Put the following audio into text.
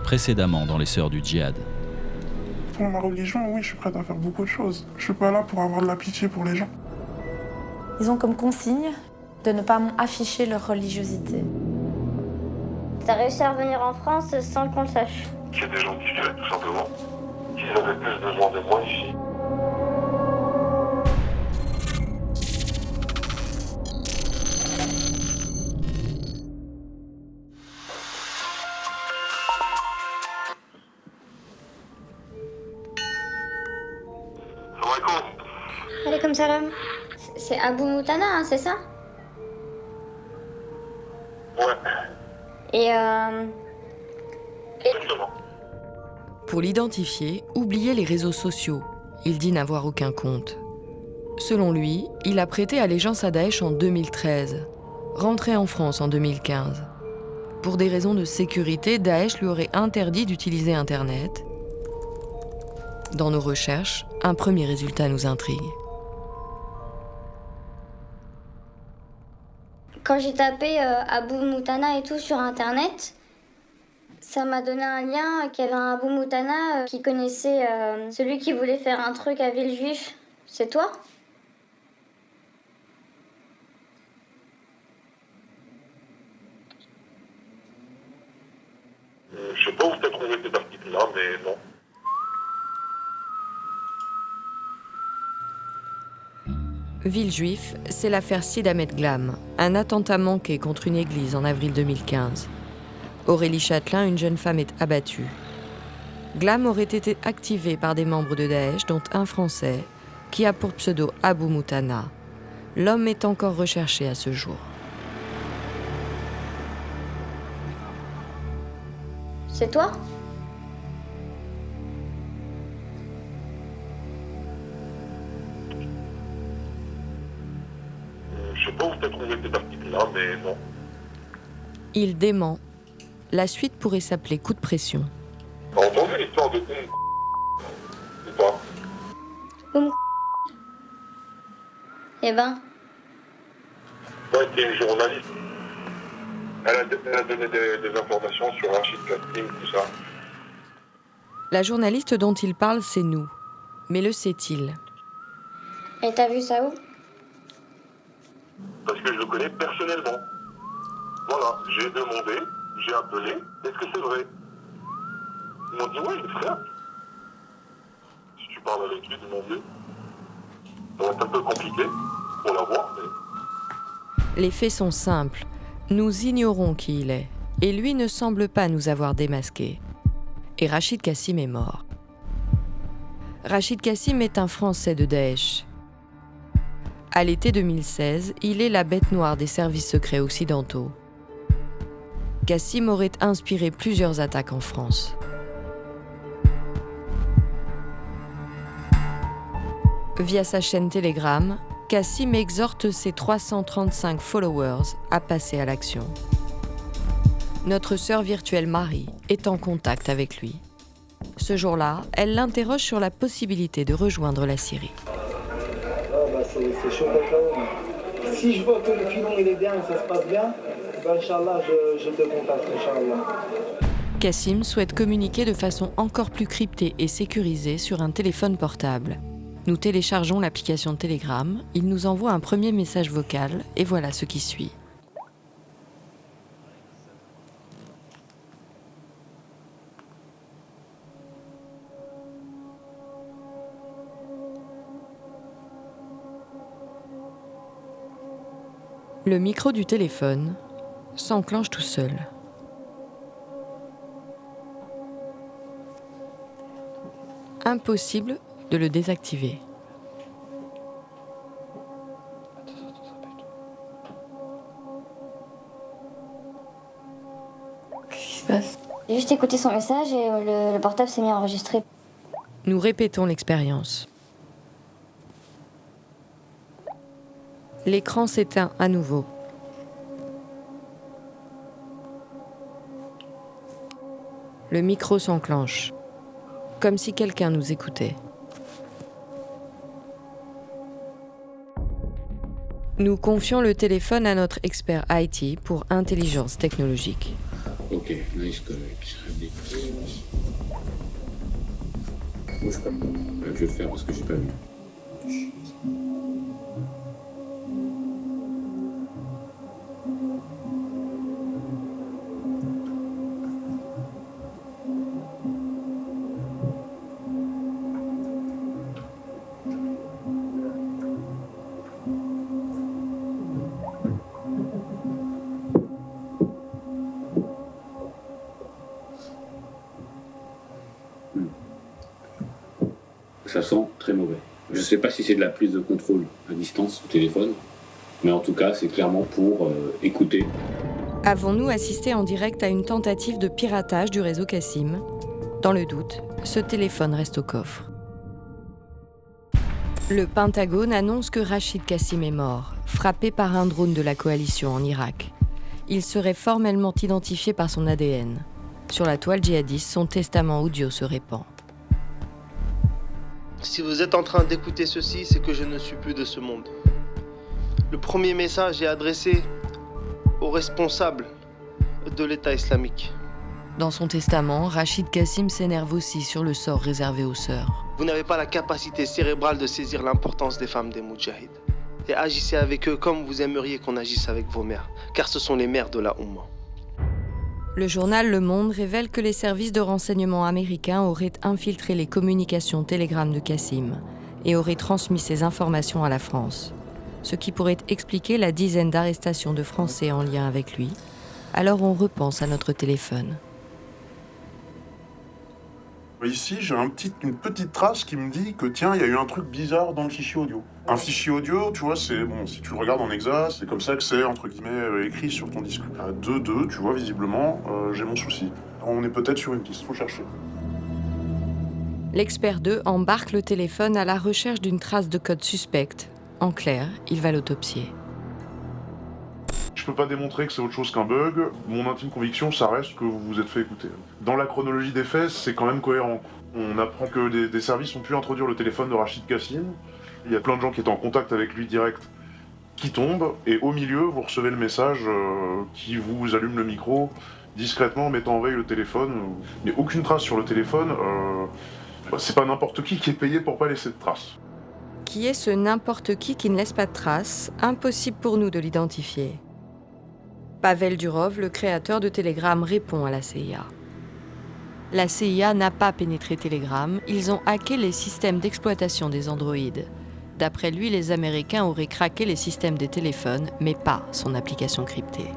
précédemment dans les Sœurs du Djihad. Pour ma religion, oui, je suis prête à faire beaucoup de choses. Je suis pas là pour avoir de la pitié pour les gens. Ils ont comme consigne de ne pas afficher leur religiosité. T'as réussi à revenir en France sans qu'on le sache. C'est des gens discrets, tout simplement. S'ils avaient plus besoin de moi ici. Alaykoum salam. C'est Abou Moutana, hein, c'est ça? Ouais. Et Exactement. Pour l'identifier, oubliez les réseaux sociaux. Il dit n'avoir aucun compte. Selon lui, il a prêté allégeance à Daesh en 2013, rentré en France en 2015. Pour des raisons de sécurité, Daesh lui aurait interdit d'utiliser Internet. Dans nos recherches, un premier résultat nous intrigue. quand j'ai tapé Abou Moutana et tout sur Internet, ça m'a donné un lien qu'il y avait un Abou Moutana qui connaissait celui qui voulait faire un truc à Villejuif. C'est toi ? Je sais pas où t'as trouvé cet article-là, mais non. Villejuif, c'est l'affaire Sid Ahmed Glam, un attentat manqué contre une église en avril 2015. Aurélie Châtelain, une jeune femme, est abattue. Glam aurait été activé par des membres de Daesh, dont un Français, qui a pour pseudo Abou Moutana. L'homme est encore recherché à ce jour. C'est toi ? Je sais pas où t'as trouvé cet article-là, mais non. Il dément. La suite pourrait s'appeler Coup de pression. T'as entendu l'histoire de c'est toi. Eh ben, Ouais, t'es une journaliste. Elle a donné des informations sur Rachid Kassim, tout ça. La journaliste dont il parle, c'est nous. Mais le sait-il ? et t'as vu ça où ? Parce que je le connais personnellement. Voilà, j'ai demandé, j'ai appelé, est-ce que c'est vrai ? Ils m'ont dit, ouais, il est frère. Si tu parles avec lui, demande-le. Ça va être un peu compliqué pour l'avoir, mais... Les faits sont simples. Nous ignorons qui il est. Et lui ne semble pas nous avoir démasqués. Et Rachid Kassim est mort. Rachid Kassim est un Français de Daesh. À l'été 2016, il est la bête noire des services secrets occidentaux. Kassim aurait inspiré plusieurs attaques en France. Via sa chaîne Telegram, Kassim exhorte ses 335 followers à passer à l'action. Notre sœur virtuelle Marie est en contact avec lui. Ce jour-là, elle l'interroge sur la possibilité de rejoindre la Syrie. C'est chaud comme ça. Si je vois que le filon il est bien et ça se passe bien, ben Inch'Allah, je te contacte, Inch'Allah. Kassim souhaite communiquer de façon encore plus cryptée et sécurisée sur un téléphone portable. Nous téléchargeons l'application Telegram, il nous envoie un premier message vocal et voilà ce qui suit. Le micro du téléphone s'enclenche tout seul. Impossible de le désactiver. Qu'est-ce qui se passe ? J'ai juste écouté son message et le portable s'est mis à enregistrer. Nous répétons l'expérience. L'écran s'éteint à nouveau. Le micro s'enclenche, comme si quelqu'un nous écoutait. Nous confions le téléphone à notre expert IT pour intelligence technologique. Okay, nice correct. Bouge pas. Je vais le faire parce que j'ai pas vu. Ça sent très mauvais. Je ne sais pas si c'est de la prise de contrôle à distance au téléphone, mais en tout cas, c'est clairement pour écouter. Avons-nous assisté en direct à une tentative de piratage du réseau Kassim ? Dans le doute, ce téléphone reste au coffre. Le Pentagone annonce que Rachid Kassim est mort, frappé par un drone de la coalition en Irak. Il serait formellement identifié par son ADN. Sur la toile djihadiste, son testament audio se répand. Si vous êtes en train d'écouter ceci, c'est que je ne suis plus de ce monde. Le premier message est adressé aux responsables de l'État islamique. Dans son testament, Rachid Kassim s'énerve aussi sur le sort réservé aux sœurs. Vous n'avez pas la capacité cérébrale de saisir l'importance des femmes des Moudjahids. Et agissez avec eux comme vous aimeriez qu'on agisse avec vos mères, car ce sont les mères de la Oumma. Le journal Le Monde révèle que les services de renseignement américains auraient infiltré les communications Telegram de Kassim et auraient transmis ces informations à la France, ce qui pourrait expliquer la dizaine d'arrestations de Français en lien avec lui. Alors on repense à notre téléphone. Ici, j'ai une petite trace qui me dit que tiens, il y a eu un truc bizarre dans le fichier audio. Un fichier audio, tu vois, c'est bon, si tu le regardes en hexa, c'est comme ça que c'est, entre guillemets, écrit sur ton disque. À 2.2, tu vois, visiblement, j'ai mon souci. On est peut-être sur une piste, faut chercher. L'expert 2 embarque le téléphone à la recherche d'une trace de code suspecte. En clair, il va l'autopsier. Je peux pas démontrer que c'est autre chose qu'un bug. Mon intime conviction, ça reste que vous vous êtes fait écouter. Dans la chronologie des faits, c'est quand même cohérent. On apprend que des services ont pu introduire le téléphone de Rachid Kassim. Il y a plein de gens qui étaient en contact avec lui direct qui tombent. Et au milieu, vous recevez le message qui vous allume le micro discrètement en mettant en veille le téléphone. Il n'y a aucune trace sur le téléphone. C'est pas n'importe qui est payé pour pas laisser de traces. Qui est ce n'importe qui ne laisse pas de traces ? Impossible pour nous de l'identifier. Pavel Durov, le créateur de Telegram, répond à la CIA. La CIA n'a pas pénétré Telegram, ils ont hacké les systèmes d'exploitation des androïdes. D'après lui, les Américains auraient craqué les systèmes des téléphones, mais pas son application cryptée.